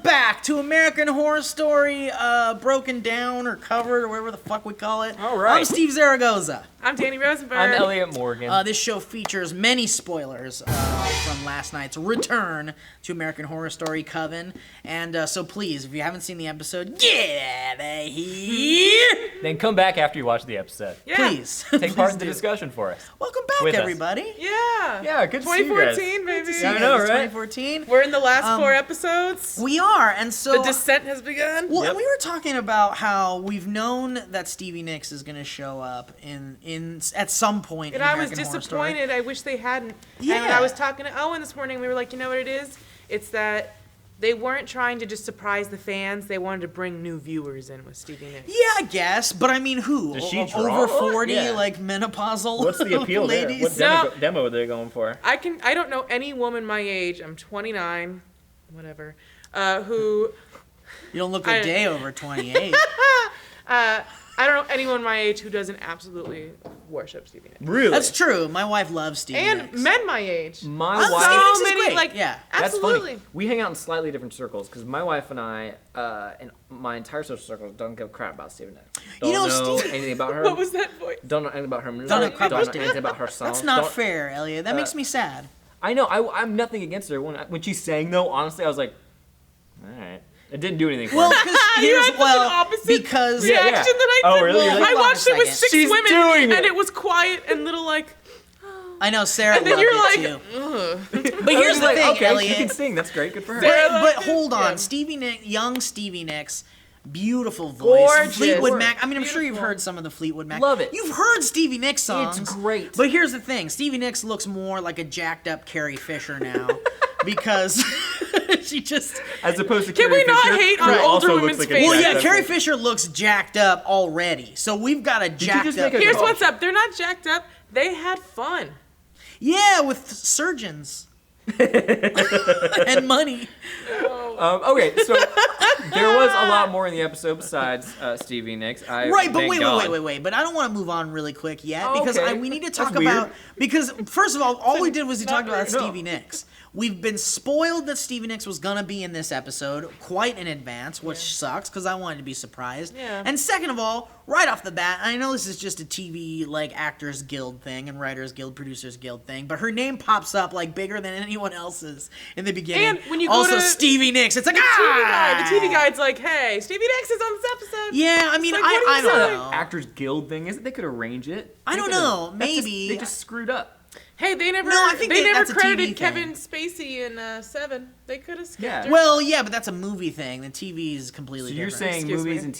back to American Horror Story Broken Down or Covered or whatever the fuck we call it. All right. I'm Steve Zaragoza. I'm Dani Rosenberg. I'm Elliott Morgan. This show features many spoilers from last night's return to American Horror Story Coven. And so please, if you haven't seen the episode, get out of here. Then come back after you watch the episode. Yeah. Please. Take part in the do. discussion for us. Welcome back, With us. everybody. Yeah. Yeah, good to see you guys. 2014, baby. Yeah, I know, It's right? 2014. We're in the last 4 episodes. We are, and so... The descent has begun. Well, Yep. and we were talking about how we've known that Stevie Nicks is going to show up at some point And in I was American Horror Story. disappointed. I wish they hadn't. Yeah. And when I was talking to Owen this morning, we were like, you know what it is? It's that they weren't trying to just surprise the fans. They wanted to bring new viewers in with Stevie Nicks. Yeah, I guess, but I mean, who? Does she draw? Over 40, Yeah. like menopausal What's the appeal there? ladies? What No. demo are they going for? I don't know any woman my age. I'm 29, whatever, who... You don't look a day over 28. I don't know anyone my age who doesn't absolutely worship Stevie Nicks. Really? That's true. My wife loves Stevie And Nicks. men my age. My Oh, wife. Stevie Nicks So is many, great. like, yeah. That's absolutely. funny. We hang out in slightly different circles because my wife and I, and my entire social circle, don't give a crap about Stevie Nicks. Don't You know, know Steve- anything about her. What was that voice? Don't know anything about her music. Don't know crap Don't about know anything about her songs. That's not Don't- fair, Elliot. That makes me sad. I know. I'm nothing against her. When she sang though, honestly, I was like, all right. It didn't do anything for Well, me. because You had such an opposite because Yeah, reaction yeah. that I Oh, did. really? Well, I hold on a watched it with second. 6 She's women, doing and it. it was quiet and little like. I know Sarah And then loved you're it like, too. ugh. But here's the like, thing, okay, Elliot. she can sing. That's great. Good for her. Sarah But loved it. hold on, Yeah. Stevie Nicks, young Stevie Nicks, beautiful voice. Gorgeous. Fleetwood Mac. I mean, I'm sure you've Beautiful. heard some of the Fleetwood Mac. Love it. You've heard Stevie Nicks songs. It's great. But here's the thing: Stevie Nicks looks more like a jacked up Carrie Fisher now because she just. As opposed to Can Carrie we not Fisher, hate who on older also looks women's like a faces? Well, jacked yeah, up Carrie girl. Fisher looks jacked up already, so we've got a jacked just up. make a- Here's Oh. what's up. They're not jacked up. They had fun. Yeah, with surgeons and money. Okay, so there was a lot more in the episode besides Stevie Nicks. Right, but thank wait. But I don't want to move on really quick yet Oh, because okay. we need to That's talk weird. about because first of all we did was we talked about No. Stevie Nicks. We've been spoiled that Stevie Nicks was gonna be in this episode quite in advance, which sucks because I wanted to be surprised. Yeah. And second of all, right off the bat, I know this is just a TV like Actors Guild thing and Writers Guild, Producers Guild thing, but her name pops up like bigger than anyone else's in the beginning. And when you go also to Stevie Nicks, it's like The ah. TV guide's like, hey, Stevie Nicks is on this episode. Yeah, I mean, like, what I do you don't say? know. Actors Guild thing is it? They could arrange it. I don't They could've- know, that's just- maybe. they just screwed up. Hey, they never. No, I think they never that's a credited TV Kevin thing. Spacey in Seven. They could have skipped Yeah. her. Well, yeah, but that's a movie thing. The TV is completely So you're different. saying Excuse movies me. and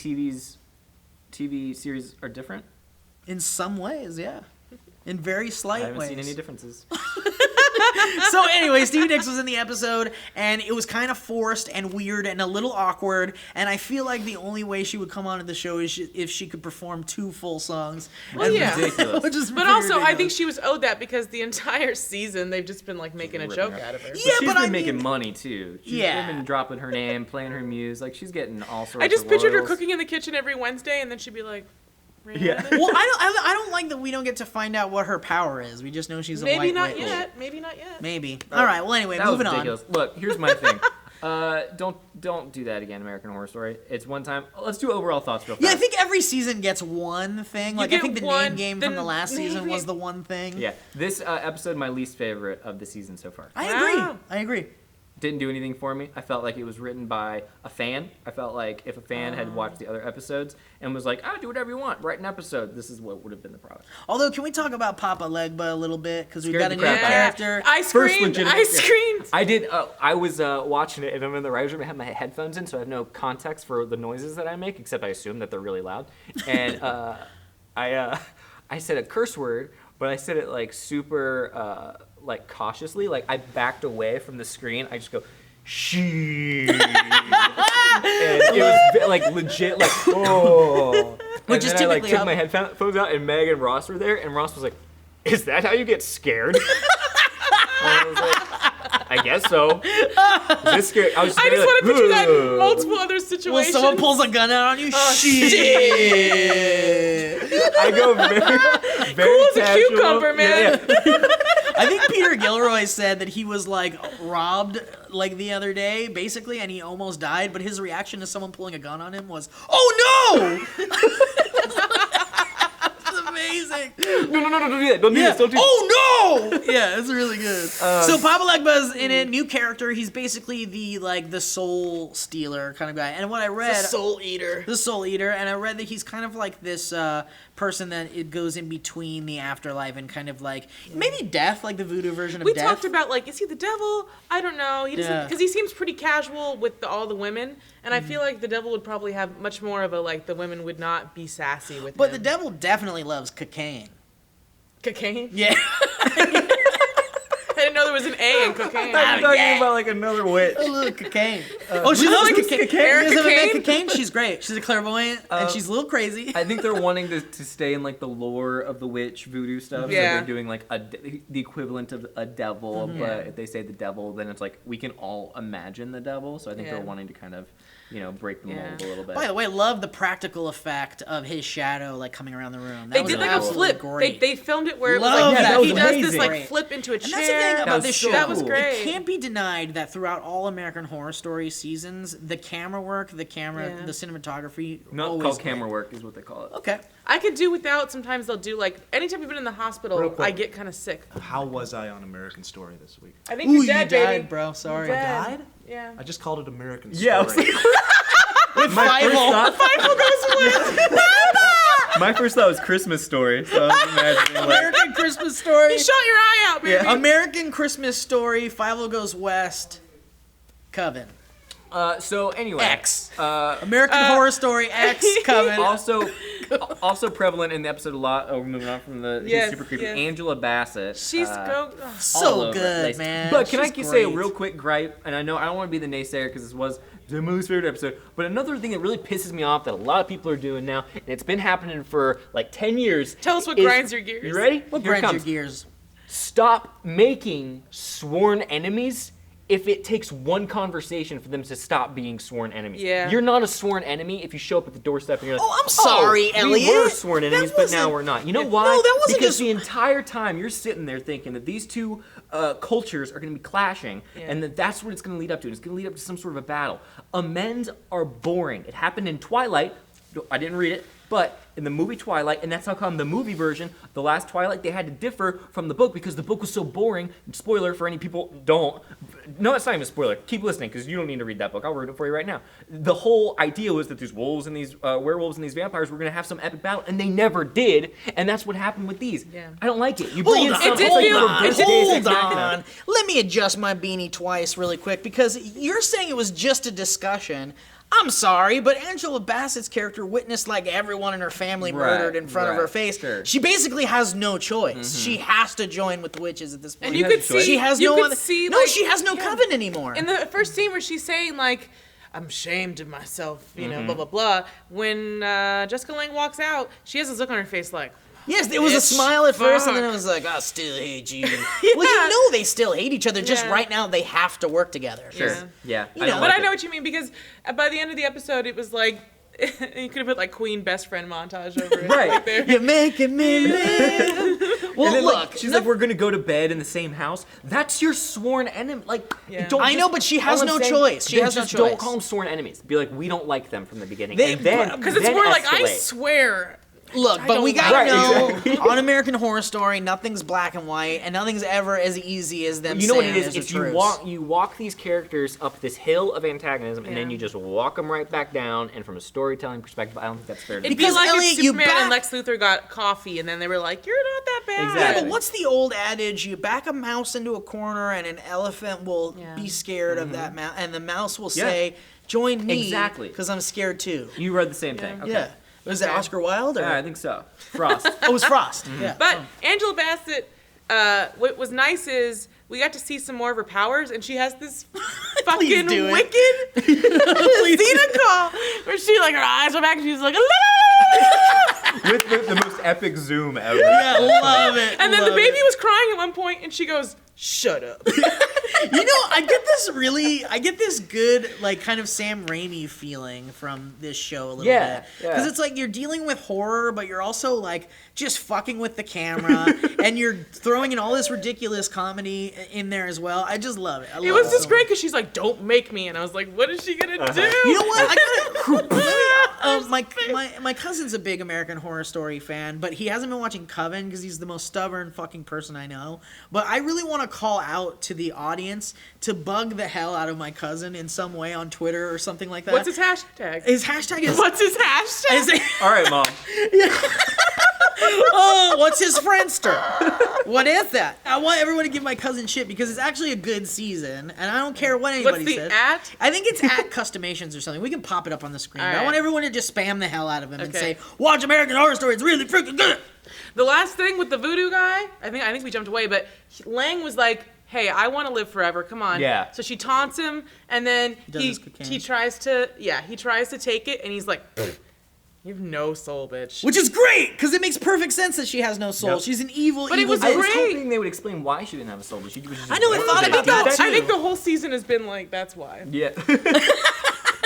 TV series are different? In some ways, yeah. In very I slight haven't ways. seen any differences. So anyway, Stevie Nicks was in the episode, and it was kind of forced and weird and a little awkward, and I feel like the only way she would come onto the show is if she could perform 2 full songs. Well, And- yeah. Ridiculous. which is But pretty also, I think ridiculous. she was owed that because the entire season they've just been like making a Ripping joke her. out of her. Yeah, She's but been I making mean- money too. She's Yeah. been dropping her name, playing her music. Like she's getting all sorts. I just of pictured her royals. cooking in the kitchen every Wednesday, and then she'd be like, Yeah. Well, I don't like that we don't get to find out what her power is. We just know she's a maybe white not witch. yet. Maybe not yet. Maybe. All right. Well, anyway, That was moving on. ridiculous. Look, here's my thing. Don't do that again, American Horror Story. It's one time. Let's do overall thoughts real fast. Yeah, I think every season gets one thing. Like I get think the one, name game from then the last season maybe- was the one thing. Yeah, this episode my least favorite of the season so far. I Wow. agree. Didn't do anything for me. I felt like it was written by a fan. I felt like if a fan had watched the other episodes and was like, do whatever you want, write an episode, this is what would have been the product. Although, can we talk about Papa Legba a little bit? Because we've Scared got a the new crap out of me. character. I screamed. legitimate- I screamed. I did. I was watching it, and I'm in the writer's room. I have my headphones in, so I have no context for the noises that I make, except I assume that they're really loud. And I said a curse word, but I said it like super like cautiously. Like I backed away from the screen. I just go, she. And it was like legit, like oh. Which and is then I like typically took how- my headphones out, and Meg and Ross were there, and Ross was like, "Is that how you get scared?" I was like, I guess so. This scared. I was I just want to picture that in multiple other Well, situations. someone pulls a gun out on you. Oh, Shit. I go very Cool as a casual. cucumber, man. Yeah, yeah. I think Peter Gilroy said that he was like robbed like the other day, basically, and he almost died. But his reaction to someone pulling a gun on him was, "Oh no!" Amazing. No, don't do that. Don't do this. Don't do this. Oh no! Yeah, it's really good. So Papa Legba's in it, new character. He's basically the soul stealer kind of guy. And what I read, The soul eater. the soul eater, and I read that he's kind of like this person that it goes in between the afterlife and kind of like maybe death, like the voodoo version of We death. talked about, like, is he the devil? I don't know. He doesn't, Yeah. because he seems pretty casual with all the women, and I feel like the devil would probably have much more of a, like, the women would not be sassy with But him. the devil definitely loves cocaine. Cocaine? Yeah. I didn't know there was an A in cocaine. I'm talking yeah. about like another witch. A little cocaine. Oh, she loves like cocaine. Eric You guys ever met Cocaine? cocaine? She's great. She's a clairvoyant, and she's a little crazy. I think they're wanting to stay in like the lore of the witch voodoo stuff. Yeah. So they're doing like the equivalent of a devil, but if they say the devil, then it's like we can all imagine the devil. So I think Yeah. they're wanting to kind of, break the mold a little bit. By the way, love the practical effect of his shadow like coming around the room. That They was did like a absolutely flip. Great. They filmed it where it was Love like that. he That does was this like amazing. flip into a chair. And that's the thing about was this so show. That was cool. great. It can't be denied that throughout all American Horror Story seasons, the camera work, the cinematography, Not always called great. camera work is what they call it. Okay. I could do without. Sometimes they'll do like anytime you've been in the Real hospital, quick. I get kind of sick. How was I on American Story this week? I think Ooh, you're you dead, died, baby. bro. Sorry. You're dead. Died? Yeah. I just called it American Yeah, I was Story. With My first Fievel. thought- My first thought was Christmas Story, so I was imagining like American Christmas Story. You shot your eye out, baby. American Christmas Story. Fievel Goes West. Coven. so anyway. X. American Horror Story X. Coven. Also prevalent in the episode a lot. Oh, we're moving on from the Yes, super creepy yes. Angela Bassett. She's all all So over good, it. man. But can I She's just say a great. real quick gripe? And I know I don't want to be the naysayer because this was Emily's favorite episode. But another thing that really pisses me off that a lot of people are doing now, and it's been happening for like 10 years. Tell us what is- grinds your gears. You ready? What Here it grinds your comes. gears? Stop making sworn enemies if it takes one conversation for them to stop being sworn enemies. Yeah. You're not a sworn enemy if you show up at the doorstep and you're like, Oh, I'm sorry, Elliott. We were sworn That enemies, but now wasn't- we're not. You know No, why? that wasn't because just- the entire time you're sitting there thinking that these two cultures are going to be clashing and that's what it's going to lead up to. It's going to lead up to some sort of a battle. Amends are boring. It happened in Twilight. I didn't read it. But in the movie Twilight, and that's how come the movie version, the last Twilight, they had to differ from the book because the book was so boring. Spoiler for any people don't. No, it's not even a spoiler. Keep listening because you don't need to read that book. I'll read it for you right now. The whole idea was that these wolves and these werewolves and these vampires were going to have some epic battle, and they never did. And that's what happened with these. Yeah. I don't like it. You bring in Hold some on, did whole feel- reverse it did- Deus Hold Ex Machina. on. Let me adjust my beanie twice really quick because you're saying it was just a discussion. I'm sorry, but Angela Bassett's character witnessed like everyone in her family murdered in front of her face. sure. She basically has no choice. She has to join with the witches at this point. And you has could a choice. see. she has you no could other. see, No, like, she has no coven anymore. In the first scene where she's saying like, "I'm ashamed of myself," you know, blah blah blah. When Jessica Lange walks out, she has this look on her face like, Yes, it was a Bitch, smile at first, and then fuck. it was like, I still hate you. Well, you know they still hate each other. Just Yeah. right now, they have to work together. Sure. Yeah. You I know, don't But like I know it. what you mean because by the end of the episode, it was like you could have put like Queen best friend montage over it. Right. Right there. You're making me live. Well, And then, look, like, she's like, we're gonna go to bed in the same house. That's your sworn enemy. Like, Yeah. don't. I know, just- but she has all I'm no saying, choice. She then has no just don't choice. call them sworn enemies. Be like, we don't like them from the beginning, They- and then Because it's then more like I escalate. swear. Look, I but we don't gotta like- know Right, exactly. on American Horror Story, nothing's black and white, and nothing's ever as easy as them You know what saying it is? as a If you truce. walk these characters up this hill of antagonism, and then Yeah. you just walk them right back down. And from a storytelling perspective, I don't think that's fair. To It'd do. be Because, like Elliott, if you Superman and back- Lex Luthor got coffee, and then they were like, "You're not that bad." Yeah, Exactly. but what's the old adage? You back a mouse into a corner, and an elephant will Yeah. be scared of that mouse, and the mouse will Yeah. say, "Join me, Exactly. because I'm scared too." You read the same thing. Okay. Yeah, was it Okay. Oscar Wilde or? Yeah, I think so. Frost. Oh, it was Frost. Yeah, But Angela Bassett, what was nice is we got to see some more of her powers, and she has this fucking do it. wicked Xena call where she like her eyes are back and she's like, "La!" With the most epic zoom ever. yeah, love it. And then the love baby it. was crying at one point, and she goes, "Shut up." I get this good, like, kind of Sam Raimi feeling from this show a little bit. Yeah. Because it's like you're dealing with horror, but you're also, like, just fucking with the camera, and you're throwing in all this ridiculous comedy in there as well. I just love it. It was just great because she's like, "Don't make me," and I was like, "What is she gonna do?" You know what? My cousin's a big American Horror Story fan, but he hasn't been watching Coven because he's the most stubborn fucking person I know. But I really want to call out to the audience to bug the hell out of my cousin in some way on Twitter or something like that. What's his hashtag? His hashtag is... What's his hashtag? All right, Mom. Oh, what's his Friendster? What is that? I want everyone to give my cousin shit because it's actually a good season, and I don't care what anybody What's the says. at? I think it's at Customations or something. We can pop it up on the screen. All But I right. want everyone to just spam the hell out of him and Okay. say, "Watch American Horror Story. It's really freaking good." The last thing with the voodoo guy, I think we jumped away, but Lang was like, "Hey, I want to live forever. Come on." Yeah. So she taunts him, and then does his cocaine. he tries to take it, and he's like, "You have no soul, bitch." Which is great because it makes perfect sense that she has no soul. Yep. She's an evil, But it evil was I bitch. was great. hoping they would explain why she didn't have a soul, but she was just I know, I thought about that I think too. the whole season has been like, that's why. Yeah.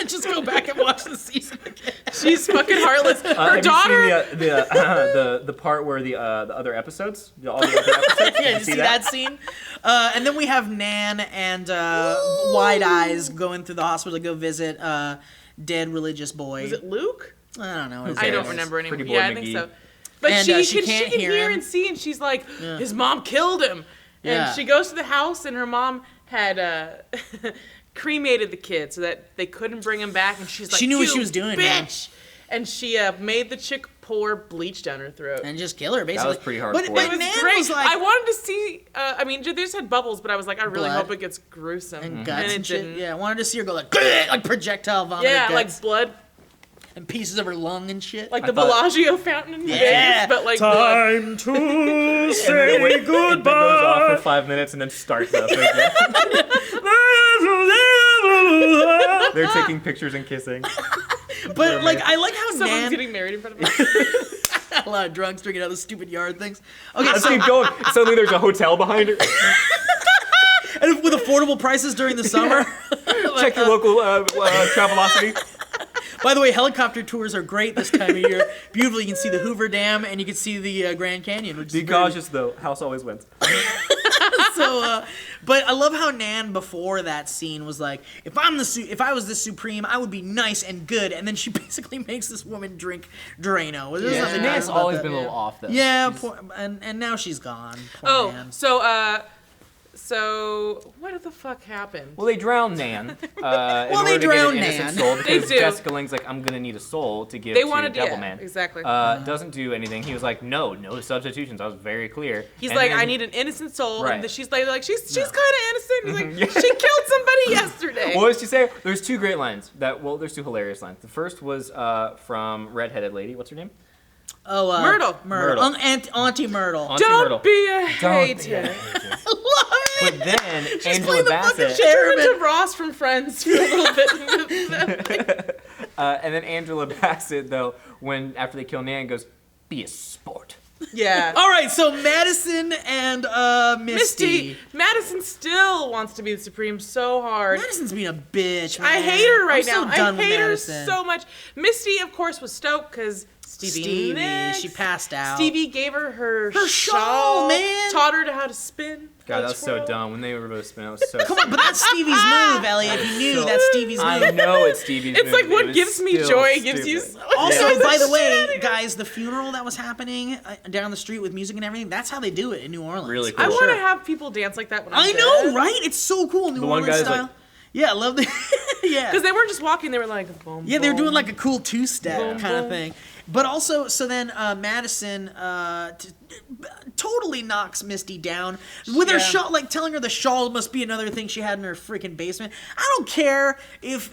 Just go back and watch the season again. She's fucking heartless. Her Have daughter. you seen the part where the other episodes? All the other episodes? Yeah, Did you see that scene? And then we have Nan and Wide Eyes going through the hospital to go visit dead religious boy. Was it Luke? I don't know. I don't It's remember anymore. Pretty Yeah, Boy I think McGee. so. But And, she can't can hear hear him. and see, and she's like, his mom killed him. Yeah. And she goes to the house, and her mom had cremated the kid so that they couldn't bring him back. And she's like, She knew what "You she was doing, man." bitch. And she made the chick pour bleach down her throat. And just kill her, basically. was pretty hardcore. But It was Nan great. was like... I wanted to see. I mean, they just had bubbles, but I was like, I really Blood. hope it gets gruesome. and guts it and shit. didn't. Yeah, I wanted to see her go like projectile vomit. Yeah, guts, like blood, and pieces of her lung and shit. like I the thought- Bellagio fountain in Yeah. Vegas, but like blood. Time to And say then it goes off goodbye. for 5 minutes and then starts up again. They're taking pictures and kissing. But like, I like how Someone's Nan... getting married in front of us. a lot of drunks drinking out of stupid yard things. Okay, Let's so keep going. Suddenly there's a hotel behind her. and with affordable prices during the summer. Check your local Travelocity. By the way, helicopter tours are great this time of year. Beautiful. You can see the Hoover Dam and you can see the Grand Canyon, which is Be very- cautious though. House always wins. So, but I love how Nan before that scene was like, if I was the Supreme, I would be nice and good, and then she basically makes this woman drink Drano. There's nothing nice Nan's about always that. been a little off though. Yeah, She's- poor, and now she's gone. Poor Oh, Nan. so what the fuck happened? Well, they drown Nan. In they order to get drown an innocent Nan. soul They because do. Jessica Lang's like, I'm gonna need a soul to give They to wanted, Devil yeah, Man. exactly. Doesn't do anything. He was like, no substitutions. I was very clear. He's And like, then- I need an innocent soul, Right. and she's like, she's kind of innocent. He's like, Yeah. she killed somebody yesterday. What did she say? There's two great lines. There's two hilarious lines. The first was from redheaded lady. What's her name? Oh, Myrtle. Myrtle. Auntie Myrtle. Auntie Myrtle. Don't be a Don't hater. be a hater. Love it. But then She's Angela playing the fucking Bassett. She turned Chairman. into Ross from Friends for a little bit. And then Angela Bassett, though, after they kill Nan, goes, "Be a sport." Yeah. All right, so Madison and Misty. Madison still wants to be the Supreme so hard. Madison's being a bitch. I man. hate her right I'm now. So done I with hate her Madison. so much. Misty, of course, was stoked because Stevie Nicks. she passed out. Stevie gave her her shawl, man. Taught her how to spin. God, that was so twirl. dumb. When they were both spinning, that was so Come on, but that's Stevie's move, Elliot. If you knew, So- that's Stevie's move. I know it's Stevie's It's move, like but it what was gives me still joy gives you. stupid. Also, Yeah. by the way, Shenanigans. guys, the funeral that was happening down the street with music and everything, that's how they do it in New Orleans. Really cool. I want Sure. to have people dance like that when I'm I know, dead. right? It's so cool, New The one Orleans guy's style. like- Yeah, I love the yeah. Because they weren't just walking; they were like, boom, Yeah, they were doing boom. like a cool two-step Boom, kind of boom. thing. But also, so then Madison totally knocks Misty down with her Yeah. shawl, like telling her the shawl must be another thing she had in her freaking basement. I don't care if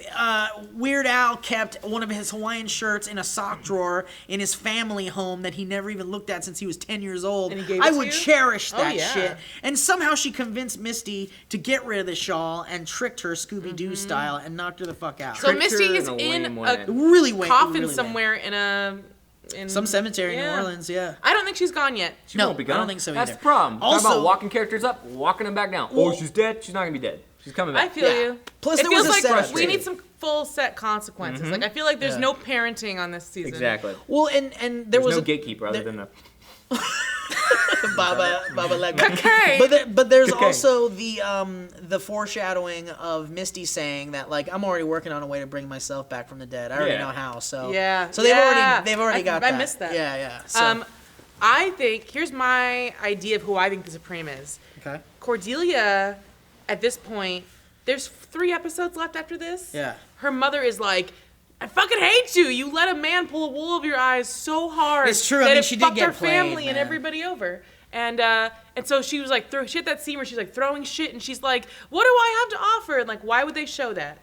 Weird Al kept one of his Hawaiian shirts in a sock drawer in his family home that he never even looked at since he was 10 years old. And he gave it I to would you? cherish Oh, that yeah. shit. And somehow she convinced Misty to get rid of the shawl and tricked her Scooby-Doo style and knocked her the fuck out. So Tricked Misty her is in a in lame a way. really way coffin really somewhere in a in Some cemetery in New Yeah. Orleans, yeah. I don't think she's gone yet. She No, won't be I gone. don't think so That's either. the problem. Also- Talk about walking characters up, walking them back down. Well- She's dead. She's not gonna be dead. She's coming I back. feel Yeah. you. Plus, it there was feels a like setup we too. need some full set consequences. Like I feel like there's Yeah. no parenting on this season. Exactly. Well, and there There's was no a gatekeeper other than the. Baba Legba. Okay. But there's Okay. also the foreshadowing of Misty saying that like I'm already working on a way to bring myself back from the dead. I already Yeah. know how. So Yeah. So Yeah. they've already got I that. missed that. Yeah. So, I think here's my idea of who I think the Supreme is. okay. Cordelia, at this point, there's 3 episodes left after this. Yeah. Her mother is like, I fucking hate you. You let a man pull a wool over your eyes so hard. It's true. I That mean, it she did fucked get her family played, and man. everybody over. And so she was like, she had that scene where she's like throwing shit, and she's like, what do I have to offer? And like, why would they show that?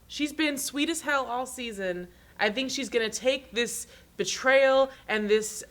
She's been sweet as hell all season. I think she's gonna take this betrayal and this.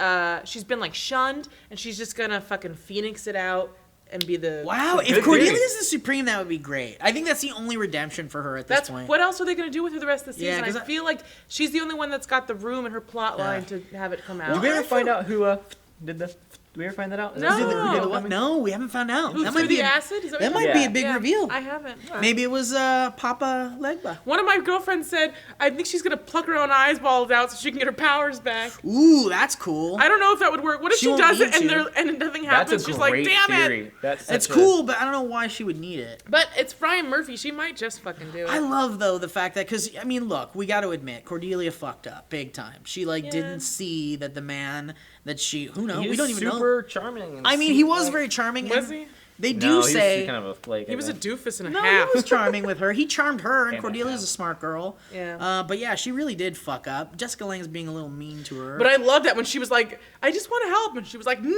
She's been like shunned, and she's just gonna fucking phoenix it out and be the. Wow, if Good Cordelia theory. is the Supreme, that would be great. I think that's the only redemption for her at this That's point. what else are they gonna do with her the rest of the Yeah, season? 'cause I feel like she's the only one that's got the room in her plot line to have it come out. Did we ever I find feel- out who did the? Did we ever find that out? Is No. that- Did Oh. the what? No, we haven't found out. Who That threw might be the a, acid? Is that what might you're be Yeah. a big Yeah, reveal. I haven't. Maybe it was Papa Legba. One of my girlfriends said, I think she's gonna pluck her own eyeballs out so she can get her powers back. Ooh, that's cool. I don't know if that would work. What if She she, won't does need it and to. nothing That's happens? a She's great like, damn theory. it. That's It's such a- cool, but I don't know why she would need it. But it's Brian Murphy. She might just fucking do it. I love though the fact that because I mean, look, we got to admit Cordelia fucked up big time. She Yeah. didn't see that the man that she He we was don't even know. super charming. And I mean, he sweet, was like- very charming. Was and he? They do No, he was say kind of a flake. He I was a think. doofus and a no, half. he was charming with her. He charmed her, and And a Cordelia's half. a smart girl. Yeah. But yeah, she really did fuck up. Jessica Lange's being a little mean to her. But I love that when she was like, I just want to help. And she was like, no!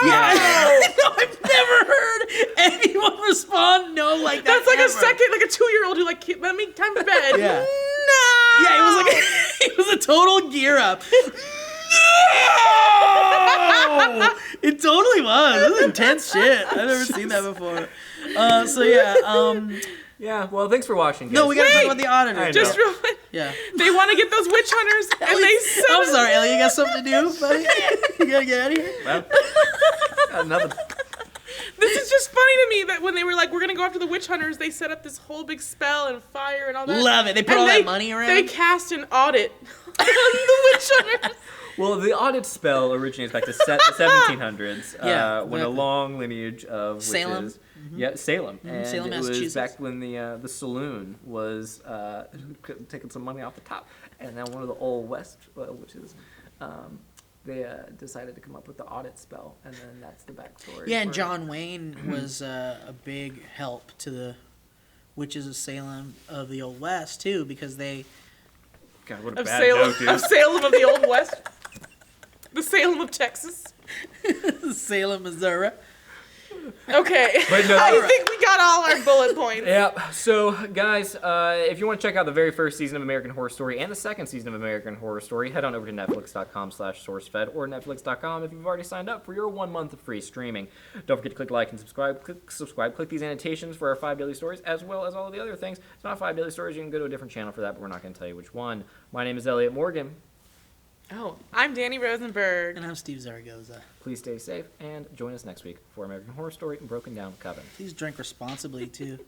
yeah, no, I've never heard anyone respond no like that. That's like ever. a second, like a 2-year-old who like, let me time to bed. Yeah. No! Yeah, it was like it was a total gear up. No! It totally was. It was intense shit. I've never seen that before. So yeah, Yeah. Well, thanks for watching. Guys. no, we gotta talk Wait! about the auditor. I know. Just real quick. Yeah. They want to get those witch hunters, and they set I'm sorry, Ellie. You got something to do, buddy? You gotta get out of here. Well, another. This is just funny to me that when they were like, we're gonna go after the witch hunters, they set up this whole big spell and fire and all that. Love it. They put And all that money around. They cast an audit on the witch hunters. Well, the audit spell originates back to the 1700s, Yeah, when a exactly. long lineage of witches. Salem. Yeah, Salem. And Salem, it was Massachusetts. back when the saloon was taking some money off the top. And then one of the old West witches, they decided to come up with the audit spell. And then that's the backstory. Yeah, and for it. John Wayne was a big help to the witches of Salem of the Old West too, because they God, what a Of bad Salem, joke, dude. of Salem of the Old West. The Salem of Texas. Salem, Missouri. Okay. But no, I think we got all our bullet points. Yep. So, guys, if you want to check out the very first season of American Horror Story and the second season of American Horror Story, head on over to netflix.com/sourcefed or netflix.com if you've already signed up for your 1 month of free streaming. Don't forget to click like and subscribe. Click these annotations for our 5 daily stories, as well as all of the other things. It's not 5 daily stories. You can go to a different channel for that, but we're not going to tell you which one. My name is Elliott Morgan. Oh, I'm Dani Rosenberg. And I'm Steve Zaragoza. Please stay safe and join us next week for American Horror Story and Broken Down Coven. Please drink responsibly too.